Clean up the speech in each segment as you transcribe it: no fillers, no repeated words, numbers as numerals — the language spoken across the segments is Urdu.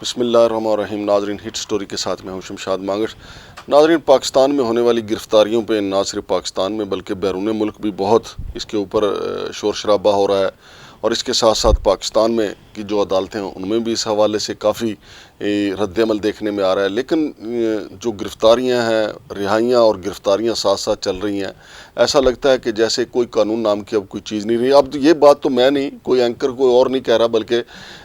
بسم اللہ الرحمن الرحیم۔ ناظرین، ہٹ سٹوری کے ساتھ میں ہوں شمشاد مانگٹ۔ ناظرین، پاکستان میں ہونے والی گرفتاریوں پہ نہ صرف پاکستان میں بلکہ بیرون ملک بھی بہت اس کے اوپر شور شرابہ ہو رہا ہے، اور اس کے ساتھ ساتھ پاکستان میں کی جو عدالتیں ہیں ان میں بھی اس حوالے سے کافی رد عمل دیکھنے میں آ رہا ہے۔ لیکن جو گرفتاریاں ہیں، رہائیاں اور گرفتاریاں ساتھ ساتھ چل رہی ہیں، ایسا لگتا ہے کہ جیسے کوئی قانون نام کی اب کوئی چیز نہیں رہی۔ اب یہ بات تو میں نہیں، کوئی اینکر کوئی اور نہیں کہہ رہا، بلکہ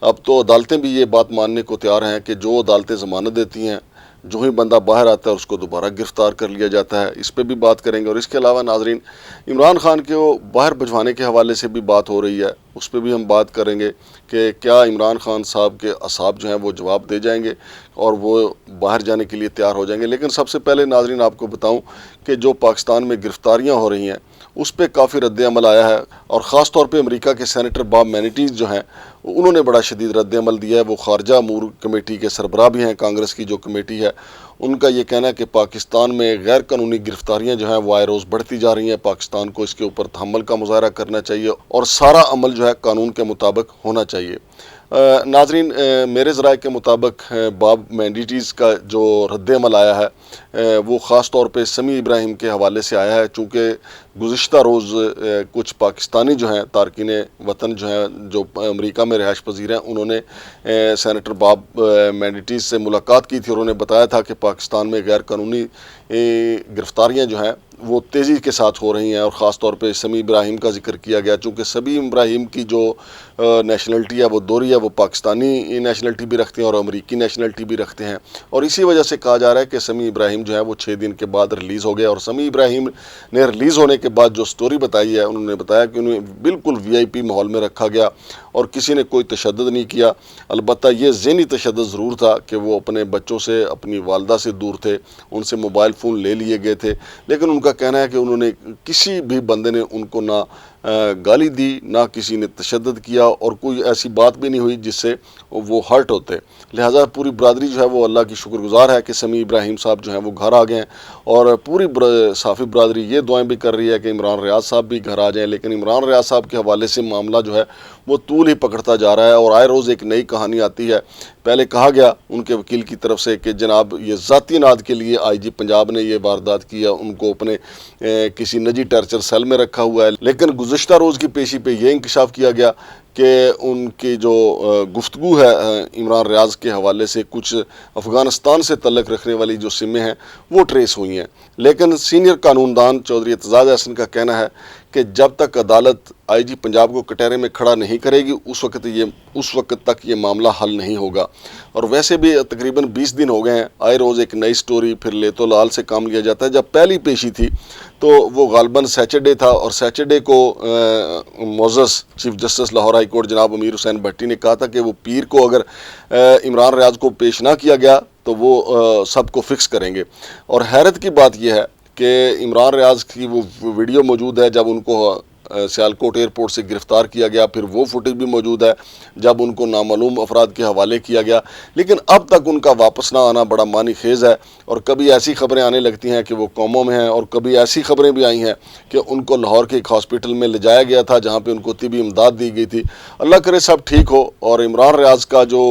اب تو عدالتیں بھی یہ بات ماننے کو تیار ہیں کہ جو عدالتیں ضمانت دیتی ہیں، جو ہی بندہ باہر آتا ہے اس کو دوبارہ گرفتار کر لیا جاتا ہے۔ اس پہ بھی بات کریں گے، اور اس کے علاوہ ناظرین، عمران خان کے وہ باہر بھجوانے کے حوالے سے بھی بات ہو رہی ہے، اس پہ بھی ہم بات کریں گے کہ کیا عمران خان صاحب کے اعصاب جو ہیں وہ جواب دے جائیں گے اور وہ باہر جانے کے لیے تیار ہو جائیں گے۔ لیکن سب سے پہلے ناظرین آپ کو بتاؤں کہ جو پاکستان میں گرفتاریاں ہو رہی ہیں اس پہ کافی رد عمل آیا ہے، اور خاص طور پہ امریکہ کے سینیٹر باب مینیٹیز جو ہیں انہوں نے بڑا شدید رد عمل دیا ہے۔ وہ خارجہ امور کمیٹی کے سربراہ بھی ہیں، کانگریس کی جو کمیٹی ہے، ان کا یہ کہنا ہے کہ پاکستان میں غیر قانونی گرفتاریاں جو ہیں وہ آئے روز بڑھتی جا رہی ہیں، پاکستان کو اس کے اوپر تحمل کا مظاہرہ کرنا چاہیے اور سارا عمل جو ہے قانون کے مطابق ہونا چاہیے۔ ناظرین، میرے ذرائع کے مطابق باب مینڈیٹیز کا جو رد عمل آیا ہے وہ خاص طور پہ سمیع ابراہیم کے حوالے سے آیا ہے، چونکہ گزشتہ روز کچھ پاکستانی جو ہیں تارکین وطن جو ہیں جو امریکہ میں رہائش پذیر ہیں، انہوں نے سینیٹر باب مینڈیٹیز سے ملاقات کی تھی، اور انہوں نے بتایا تھا کہ پاکستان میں غیر قانونی گرفتاریاں جو ہیں وہ تیزی کے ساتھ ہو رہی ہیں، اور خاص طور پہ سمیع ابراہیم کا ذکر کیا گیا، چونکہ سمیع ابراہیم کی جو نیشنلٹی ہے وہ دوہری ہے، وہ پاکستانی نیشنلٹی بھی رکھتے ہیں اور امریکی نیشنلٹی بھی رکھتے ہیں، اور اسی وجہ سے کہا جا رہا ہے کہ سمیع ابراہیم جو ہے وہ 6 دن کے بعد ریلیز ہو گیا۔ اور سمیع ابراہیم نے ریلیز ہونے کے بعد جو سٹوری بتائی ہے، انہوں نے بتایا کہ انہیں بالکل VIP ماحول میں رکھا گیا اور کسی نے کوئی تشدد نہیں کیا، البتہ یہ ذہنی تشدد ضرور تھا کہ وہ اپنے بچوں سے، اپنی والدہ سے دور تھے، ان سے موبائل فون لے لیے گئے تھے، لیکن ان کا کہنا ہے کہ انہوں نے کسی بھی بندے نے ان کو نہ گالی دی، نہ کسی نے تشدد کیا، اور کوئی ایسی بات بھی نہیں ہوئی جس سے وہ ہرٹ ہوتے۔ لہٰذا پوری برادری جو ہے وہ اللہ کی شکر گزار ہے کہ سمیع ابراہیم صاحب جو ہیں وہ گھر آ گئے ہیں، اور پوری صافی برادری یہ دعائیں بھی کر رہی ہے کہ عمران ریاض صاحب بھی گھر آ جائیں۔ لیکن عمران ریاض صاحب کے حوالے سے معاملہ جو ہے وہ طول ہی پکڑتا جا رہا ہے، اور آئے روز ایک نئی کہانی آتی ہے۔ پہلے کہا گیا ان کے وکیل کی طرف سے کہ جناب یہ ذاتی ناد کے لیے IG پنجاب نے یہ واردات کیا، ان کو اپنے کسی نجی ٹارچر سیل میں رکھا ہوا ہے، لیکن گزشتہ روز کی پیشی پہ یہ انکشاف کیا گیا کہ ان کی جو گفتگو ہے عمران ریاض کے حوالے سے کچھ افغانستان سے تعلق رکھنے والی جو سمیں ہیں وہ ٹریس ہوئی ہیں۔ لیکن سینئر قانون دان چودھری اعتزاز احسن کا کہنا ہے کہ جب تک عدالت IG پنجاب کو کٹہرے میں کھڑا نہیں کرے گی اس وقت تک یہ معاملہ حل نہیں ہوگا۔ اور ویسے بھی تقریباً 20 دن ہو گئے ہیں، آئے روز ایک نئی سٹوری پھر لیت و لال سے کام لیا جاتا ہے۔ جب پہلی پیشی تھی تو وہ غالباً سیچرڈے تھا، اور سیچرڈے کو معزز chief justice Lahore high court جناب امیر حسین بھٹی نے کہا تھا کہ وہ پیر کو اگر عمران ریاض کو پیش نہ کیا گیا تو وہ سب کو فکس کریں گے۔ اور حیرت کی بات یہ ہے کہ عمران ریاض کی وہ ویڈیو موجود ہے جب ان کو سیالکوٹ ایئرپورٹ سے گرفتار کیا گیا، پھر وہ فوٹیج بھی موجود ہے جب ان کو نامعلوم افراد کے حوالے کیا گیا، لیکن اب تک ان کا واپس نہ آنا بڑا معنی خیز ہے۔ اور کبھی ایسی خبریں آنے لگتی ہیں کہ وہ کوموں میں ہیں، اور کبھی ایسی خبریں بھی آئی ہیں کہ ان کو لاہور کے ایک ہاسپٹل میں لے جایا گیا تھا جہاں پہ ان کو طبی امداد دی گئی تھی۔ اللہ کرے سب ٹھیک ہو۔ اور عمران ریاض کا جو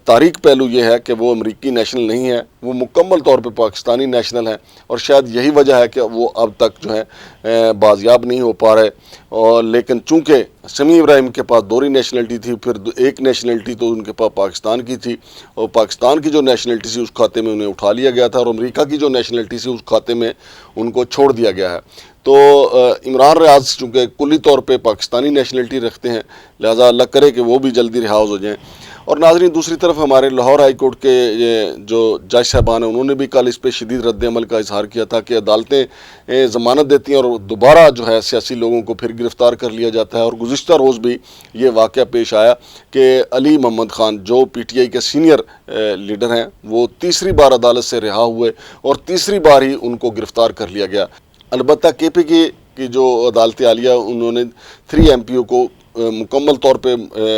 تاریخ پہلو یہ ہے کہ وہ امریکی نیشنل نہیں ہے، وہ مکمل طور پہ پاکستانی نیشنل ہیں، اور شاید یہی وجہ ہے کہ وہ اب تک جو ہے بازیاب نہیں ہو پا رہے۔ اور لیکن چونکہ سمیع ابراہیم کے پاس دوہری نیشنلٹی تھی، پھر ایک نیشنلٹی تو ان کے پاس پاکستان کی تھی، اور پاکستان کی جو نیشنلٹی تھی اس کھاتے میں انہیں اٹھا لیا گیا تھا، اور امریکہ کی جو نیشنلٹی تھی اس کھاتے میں ان کو چھوڑ دیا گیا ہے۔ تو عمران ریاض چونکہ کلی طور پہ پاکستانی نیشنلٹی رکھتے ہیں، لہذا اللہ کرے کہ وہ بھی جلدی رہا ہو جائیں۔ اور ناظرین، دوسری طرف ہمارے لاہور ہائی کورٹ کے جو جج صاحبان ہیں انہوں نے بھی کل اس پہ شدید رد عمل کا اظہار کیا تھا کہ عدالتیں ضمانت دیتی ہیں اور دوبارہ جو ہے سیاسی لوگوں کو پھر گرفتار کر لیا جاتا ہے۔ اور گزشتہ روز بھی یہ واقعہ پیش آیا کہ علی محمد خان جو PTI کے سینئر لیڈر ہیں وہ تیسری بار عدالت سے رہا ہوئے، اور تیسری بار ہی ان کو گرفتار کر لیا گیا۔ البتہ KPK کی جو عدالت عالیہ انہوں نے 3 MPO کو مکمل طور پہ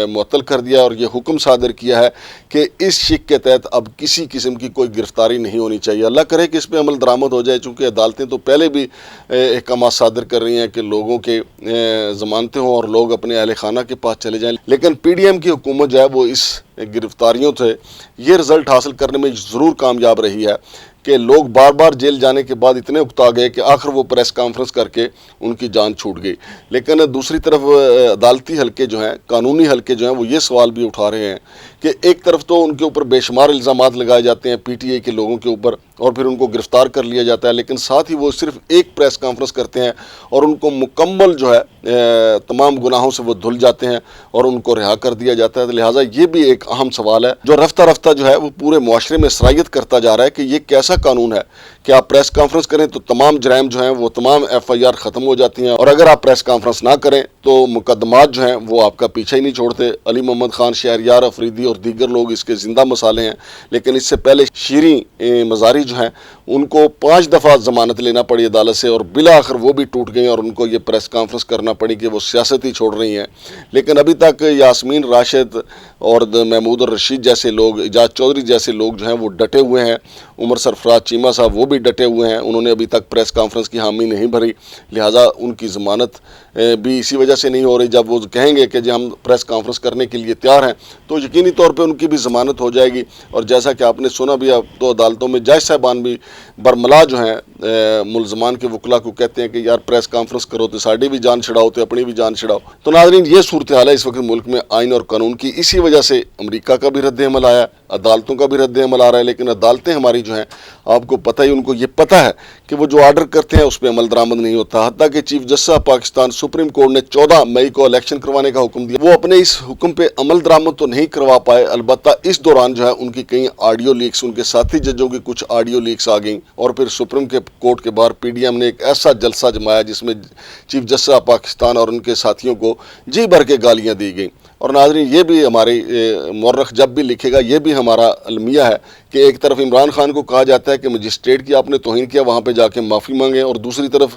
معطل کر دیا اور یہ حکم صادر کیا ہے کہ اس شک کے تحت اب کسی قسم کی کوئی گرفتاری نہیں ہونی چاہیے۔ اللہ کرے کہ اس پہ عمل درآمد ہو جائے، چونکہ عدالتیں تو پہلے بھی احکامات صادر کر رہی ہیں کہ لوگوں کے ضمانتیں ہوں اور لوگ اپنے اہل خانہ کے پاس چلے جائیں، لیکن پی ڈی ایم کی حکومت جو ہے وہ اس گرفتاریوں سے یہ رزلٹ حاصل کرنے میں ضرور کامیاب رہی ہے کہ لوگ بار بار جیل جانے کے بعد اتنے اکتا گئے کہ آخر وہ پریس کانفرنس کر کے ان کی جان چھوٹ گئی۔ لیکن دوسری طرف عدالتی حلقے جو ہیں، قانونی حلقے جو ہیں، وہ یہ سوال بھی اٹھا رہے ہیں کہ ایک طرف تو ان کے اوپر بے شمار الزامات لگائے جاتے ہیں پی ٹی آئی کے لوگوں کے اوپر اور پھر ان کو گرفتار کر لیا جاتا ہے، لیکن ساتھ ہی وہ صرف ایک پریس کانفرنس کرتے ہیں اور ان کو مکمل جو ہے تمام گناہوں سے وہ دھل جاتے ہیں اور ان کو رہا کر دیا جاتا ہے۔ لہٰذا یہ بھی ایک اہم سوال ہے جو رفتہ رفتہ جو ہے وہ پورے معاشرے میں سرایت کرتا جا رہا ہے کہ یہ کیسا قانون ہے کہ آپ پریس کانفرنس کریں تو تمام جرائم جو ہیں وہ تمام ایف آئی آر ختم ہو جاتی ہیں، اور اگر آپ پریس کانفرنس نہ کریں تو مقدمات جو ہیں وہ آپ کا پیچھا ہی نہیں چھوڑتے۔ علی محمد خان شہریار افریدی اور دیگر لوگ اس کے زندہ مثالیں ہیں، لیکن اس سے پہلے شیریں مزاری جو ہیں ان کو 5 دفعہ ضمانت لینا پڑی عدالت سے اور بالآخر وہ بھی ٹوٹ گئیں اور ان کو یہ پریس کانفرنس کرنا پڑی کہ وہ سیاست ہی چھوڑ رہی ہیں۔ لیکن ابھی تک یاسمین راشد اور محمود الرشید جیسے لوگ، اعجاز چودھری جیسے لوگ جو ہیں وہ ڈٹے ہوئے ہیں، عمر سرفراز چیمہ صاحب وہ بھی ڈٹے ہوئے ہیں، انہوں نے ابھی تک پریس کانفرنس کی حامی نہیں بھری، لہٰذا ان کی ضمانت بھی اسی وجہ سے نہیں ہو رہی۔ جب وہ کہیں گے کہ جی ہم پریس کانفرنس کرنے کے لیے تیار ہیں تو یقینی طور پہ ان کی بھی ضمانت ہو جائے گی، اور جیسا کہ آپ نے سنا بھی، اب تو عدالتوں میں جج صاحبان بھی برملا جو ہیں ملزمان کے وکلا کو کہتے ہیں کہ یار پریس کانفرنس کرو تو ساڑی بھی جان چھڑاؤ تو اپنی بھی جان چھڑاؤ۔ تو ناظرین، یہ صورتحال ہے اس وقت ملک میں آئین اور قانون کی، اسی وجہ سے امریکہ کا بھی رد عمل آیا، عدالتوں کا بھی رد عمل آ رہا ہے، لیکن عدالتیں ہماری جو ہیں آپ کو پتہ ہی، ان کو یہ پتہ ہے کہ وہ جو آرڈر کرتے ہیں اس پہ عمل درآمد نہیں ہوتا۔ حتیٰ کہ chief justice of Pakistan supreme court نے 14 مئی کو الیکشن کروانے کا حکم دیا، وہ اپنے اس حکم پہ عمل درآمد تو نہیں کروا پائے، البتہ اس دوران جو ہے ان کی کئی آڈیو لیکس، ان کے ساتھی ججوں کی کچھ آڈیو لیکس آ گئیں، اور پھر سپریم کورٹ کے باہر پی ڈی ایم نے ایک ایسا جلسہ جمایا جس میں چیف جسٹس آف پاکستان اور ان کے ساتھیوں کو جی بھر کے گالیاں دی گئیں۔ اور ناظرین، یہ بھی ہمارے مورخ جب بھی لکھے گا یہ بھی ہمارا المیہ ہے کہ ایک طرف عمران خان کو کہا جاتا ہے کہ مجسٹریٹ کی آپ نے توہین کیا، وہاں پہ جا کے معافی مانگیں، اور دوسری طرف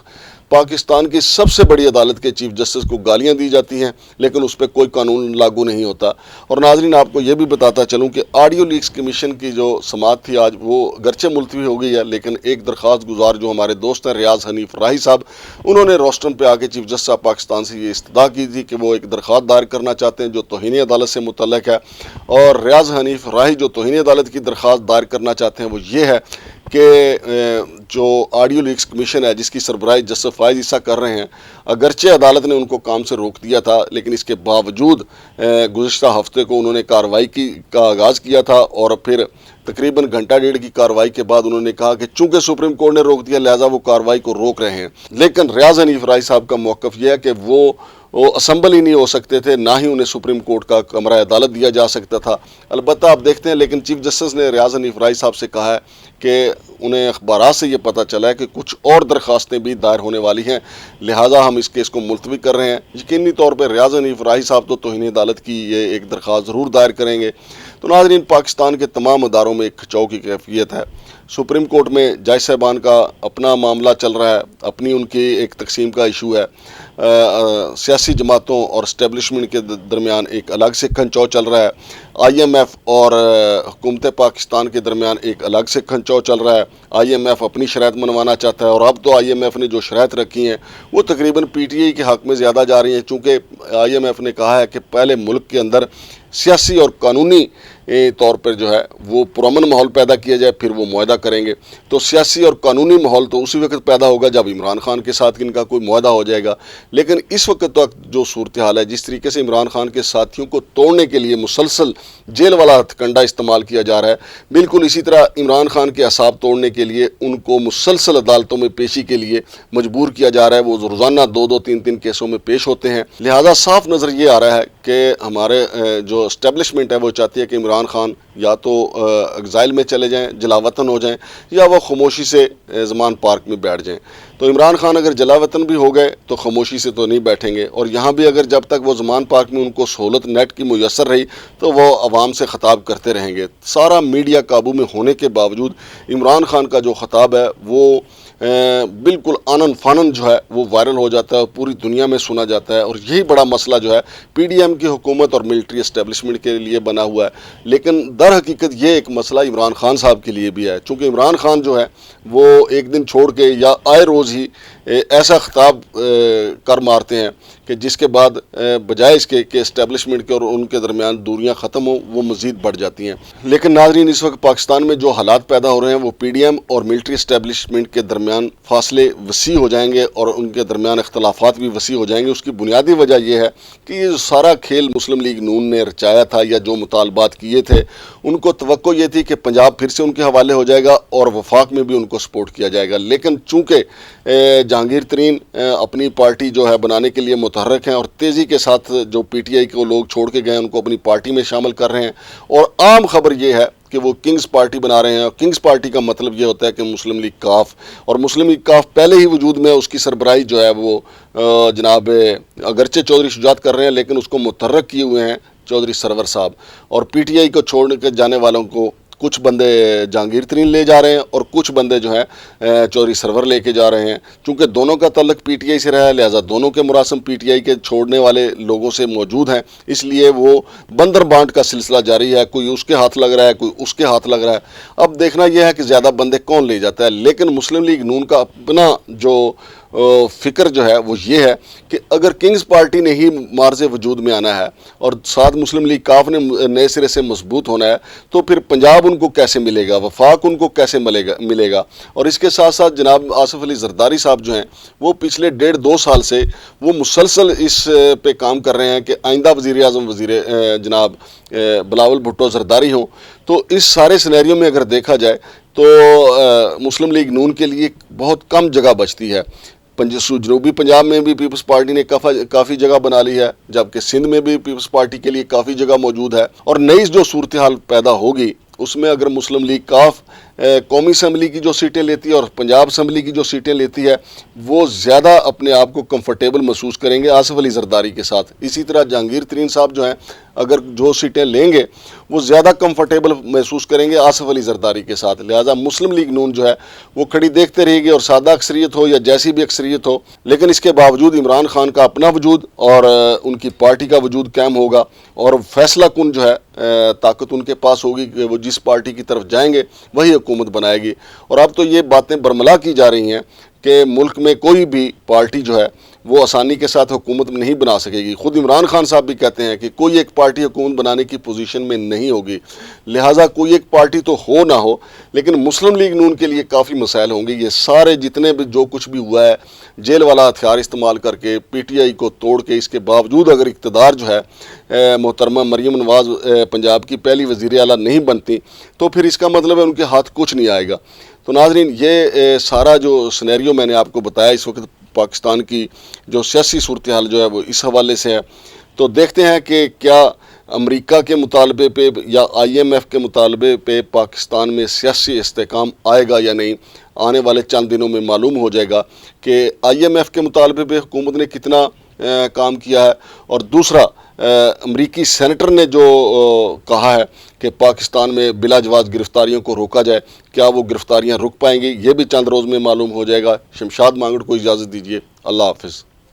پاکستان کی سب سے بڑی عدالت کے چیف جسٹس کو گالیاں دی جاتی ہیں لیکن اس پہ کوئی قانون لاگو نہیں ہوتا۔ اور ناظرین، آپ کو یہ بھی بتاتا چلوں کہ آڈیو لیکس کمیشن کی جو سماعت تھی آج وہ گرچہ ملتوی ہو گئی ہے، لیکن ایک درخواست گزار جو ہمارے دوست ہیں ریاض حنیف راہی صاحب، انہوں نے روسٹرم پہ آ کے چیف جسٹس آف پاکستان سے یہ استدعا کی تھی کہ وہ ایک درخواست دائر کرنا چاہتے ہیں جو توہین عدالت سے متعلق ہے، اور ریاض حنیف راہی جو توہین عدالت کی درخواست دائر کرنا چاہتے ہیں وہ یہ ہے کہ جو آڈیو لیکس کمیشن ہے جس کی سربراہی جسٹس فائز عیسیٰ کر رہے ہیں، اگرچہ عدالت نے ان کو کام سے روک دیا تھا لیکن اس کے باوجود گزشتہ ہفتے کو انہوں نے کارروائی کا آغاز کیا تھا، اور پھر تقریباً گھنٹہ ڈیڑھ کی کارروائی کے بعد انہوں نے کہا کہ چونکہ سپریم کورٹ نے روک دیا لہٰذا وہ کارروائی کو روک رہے ہیں۔ لیکن ریاض حنیف راہی صاحب کا موقف یہ ہے کہ وہ اسمبل ہی نہیں ہو سکتے تھے، نہ ہی انہیں سپریم کورٹ کا کمرہ عدالت دیا جا سکتا تھا۔ البتہ آپ دیکھتے ہیں، لیکن چیف جسٹس نے ریاض حنیف راہی صاحب سے کہا ہے کہ انہیں اخبارات سے یہ پتہ چلا ہے کہ کچھ اور درخواستیں بھی دائر ہونے والی ہیں، لہٰذا ہم اس کیس کو ملتوی کر رہے ہیں۔ یقینی طور پہ ریاض حنیف راہی صاحب تو توہین عدالت کی یہ ایک درخواست ضرور دائر کریں گے۔ تو ناظرین، پاکستان کے تمام اداروں میں ایک کھچاؤ کی کیفیت ہے۔ سپریم کورٹ میں جج صاحبان کا اپنا معاملہ چل رہا ہے، اپنی ان کی ایک تقسیم کا ایشو ہے، سیاسی جماعتوں اور اسٹیبلشمنٹ کے درمیان ایک الگ سے کھنچاؤ چل رہا ہے، آئی ایم ایف اور حکومت پاکستان کے درمیان ایک الگ سے کھنچاؤ چل رہا ہے۔ آئی ایم ایف اپنی شرائط منوانا چاہتا ہے، اور اب تو آئی ایم ایف نے جو شرائط رکھی ہیں وہ تقریباً پی ٹی آئی کے حق میں زیادہ جا رہی ہیں، چونکہ آئی ایم ایف نے کہا ہے کہ پہلے ملک کے اندر سیاسی اور قانونی طور پر جو ہے وہ پرامن ماحول پیدا کیا جائے، پھر وہ معاہدہ کریں گے۔ تو سیاسی اور قانونی ماحول تو اسی وقت پیدا ہوگا جب عمران خان کے ساتھ ان کا کوئی معاہدہ ہو جائے گا، لیکن اس وقت تک جو صورتحال ہے، جس طریقے سے عمران خان کے ساتھیوں کو توڑنے کے لیے مسلسل جیل والا ہتھکنڈا استعمال کیا جا رہا ہے، بالکل اسی طرح عمران خان کے اعصاب توڑنے کے لیے ان کو مسلسل عدالتوں میں پیشی کے لیے مجبور کیا جا رہا ہے۔ وہ روزانہ 2-3 کیسوں میں پیش ہوتے ہیں، لہذا صاف نظر یہ آ رہا ہے کہ ہمارے جو اسٹیبلشمنٹ ہے وہ چاہتی ہے کہ عمران خان یا تو ایگزائل میں چلے جائیں، جلا وطن ہو جائیں، یا وہ خاموشی سے زمان پارک میں بیٹھ جائیں۔ تو عمران خان اگر جلا وطن بھی ہو گئے تو خاموشی سے تو نہیں بیٹھیں گے، اور یہاں بھی اگر جب تک وہ زمان پارک میں ان کو سہولت نیٹ کی میسر رہی تو وہ عوام سے خطاب کرتے رہیں گے۔ سارا میڈیا قابو میں ہونے کے باوجود عمران خان کا جو خطاب ہے وہ بالکل آنن فانن جو ہے وہ وائرل ہو جاتا ہے اور پوری دنیا میں سنا جاتا ہے. اور یہی بڑا مسئلہ جو ہے پی ڈی ایم کی حکومت اور ملٹری اسٹیبلشمنٹ کے لیے بنا ہوا ہے. لیکن در حقیقت یہ ایک مسئلہ عمران خان صاحب کے لیے بھی ہے، چونکہ عمران خان جو ہے وہ ایک دن چھوڑ کے یا آئے روز ہی ایسا خطاب کر مارتے ہیں کہ جس کے بعد بجائے اس کے کہ اسٹیبلشمنٹ کے اور ان کے درمیان دوریاں ختم ہوں، وہ مزید بڑھ جاتی ہیں. لیکن ناظرین، اس وقت پاکستان میں جو حالات پیدا ہو رہے ہیں وہ پی ڈی ایم اور ملٹری اسٹیبلشمنٹ کے درمیان فاصلے وسیع ہو جائیں گے اور ان کے درمیان اختلافات بھی وسیع ہو جائیں گے. اس کی بنیادی وجہ یہ ہے کہ یہ جو سارا کھیل مسلم لیگ نون نے رچایا تھا یا جو مطالبات کیے تھے، ان کو توقع یہ تھی کہ پنجاب پھر سے ان کے حوالے ہو جائے گا اور وفاق میں بھی ان کو سپورٹ کیا جائے گا. لیکن چونکہ جہانگیر ترین اپنی پارٹی جو ہے بنانے کے لیے متحرک ہیں اور تیزی کے ساتھ جو پی ٹی آئی کو لوگ چھوڑ کے گئے ہیں ان کو اپنی پارٹی میں شامل کر رہے ہیں، اور عام خبر یہ ہے کہ وہ کنگز پارٹی بنا رہے ہیں. اور کنگز پارٹی کا مطلب یہ ہوتا ہے کہ مسلم لیگ کاف، اور مسلم لیگ کاف پہلے ہی وجود میں اس کی سربراہی جو ہے وہ جناب اگرچہ چودھری شجاعت کر رہے ہیں لیکن اس کو متحرک کیے ہوئے ہیں چودھری سرور صاحب. اور پی ٹی آئی کو چھوڑ کے جانے والوں کو کچھ بندے جہانگیر ترین لے جا رہے ہیں اور کچھ بندے جو ہیں چودھری سرور لے کے جا رہے ہیں. چونکہ دونوں کا تعلق پی ٹی آئی سے رہا ہے، لہٰذا دونوں کے مراسم پی ٹی آئی کے چھوڑنے والے لوگوں سے موجود ہیں، اس لیے وہ بندر بانٹ کا سلسلہ جاری ہے. کوئی اس کے ہاتھ لگ رہا ہے، کوئی اس کے ہاتھ لگ رہا ہے. اب دیکھنا یہ ہے کہ زیادہ بندے کون لے جاتا ہے. لیکن مسلم لیگ نون کا اپنا جو فکر جو ہے وہ یہ ہے کہ اگر کنگز پارٹی نے ہی مارز وجود میں آنا ہے اور ساتھ مسلم لیگ کاف نے نئے سرے سے مضبوط ہونا ہے تو پھر پنجاب ان کو کیسے ملے گا، وفاق ان کو کیسے ملے گا. اور اس کے ساتھ ساتھ جناب آصف علی زرداری صاحب جو ہیں وہ پچھلے 1.5-2 سال سے وہ مسلسل اس پہ کام کر رہے ہیں کہ آئندہ وزیر اعظم جناب بلاول بھٹو زرداری ہوں. تو اس سارے سینیریو میں اگر دیکھا جائے تو مسلم لیگ نون کے لیے بہت کم جگہ بچتی ہے. جنوبی پنجاب میں بھی پیپلز پارٹی نے کافی جگہ بنا لی ہے، جبکہ سندھ میں بھی پیپلز پارٹی کے لیے کافی جگہ موجود ہے. اور نئی جو صورتحال پیدا ہوگی اس میں اگر مسلم لیگ کاف قومی اسمبلی کی جو سیٹیں لیتی ہے اور پنجاب اسمبلی کی جو سیٹیں لیتی ہے وہ زیادہ اپنے آپ کو کمفرٹیبل محسوس کریں گے آصف علی زرداری کے ساتھ. اسی طرح جہانگیر ترین صاحب جو ہیں اگر جو سیٹیں لیں گے وہ زیادہ کمفرٹیبل محسوس کریں گے آصف علی زرداری کے ساتھ. لہٰذا مسلم لیگ نون جو ہے وہ کھڑی دیکھتے رہے گی، اور سادہ اکثریت ہو یا جیسی بھی اکثریت ہو، لیکن اس کے باوجود عمران خان کا اپنا وجود اور ان کی پارٹی کا وجود قائم ہوگا اور فیصلہ کن جو ہے طاقت ان کے پاس ہوگی کہ وہ جس پارٹی کی طرف جائیں گے وہی حکومت بنائے گی. اور اب تو یہ باتیں برملا کی جا رہی ہیں کہ ملک میں کوئی بھی پارٹی جو ہے وہ آسانی کے ساتھ حکومت نہیں بنا سکے گی. خود عمران خان صاحب بھی کہتے ہیں کہ کوئی ایک پارٹی حکومت بنانے کی پوزیشن میں نہیں ہوگی. لہٰذا کوئی ایک پارٹی تو ہو نہ ہو لیکن مسلم لیگ نون کے لیے کافی مسائل ہوں گے. یہ سارے جتنے بھی جو کچھ بھی ہوا ہے جیل والا ہتھیار استعمال کر کے پی ٹی آئی کو توڑ کے، اس کے باوجود اگر اقتدار جو ہے محترمہ مریم نواز پنجاب کی پہلی وزیر اعلیٰ نہیں بنتی تو پھر اس کا مطلب ہے ان کے ہاتھ کچھ نہیں آئے گا. تو ناظرین، یہ سارا جو سینیریو میں نے آپ کو بتایا اس وقت پاکستان کی جو سیاسی صورتحال جو ہے وہ اس حوالے سے ہے. تو دیکھتے ہیں کہ کیا امریکہ کے مطالبے پہ یا آئی ایم ایف کے مطالبے پہ پاکستان میں سیاسی استحکام آئے گا یا نہیں. آنے والے چند دنوں میں معلوم ہو جائے گا کہ آئی ایم ایف کے مطالبے پہ حکومت نے کتنا کام کیا ہے. اور دوسرا، امریکی سینیٹر نے جو کہا ہے کہ پاکستان میں بلا جواز گرفتاریوں کو روکا جائے، کیا وہ گرفتاریاں رک پائیں گی؟ یہ بھی چند روز میں معلوم ہو جائے گا. شمشاد مانگڑ کو اجازت دیجیے. اللہ حافظ.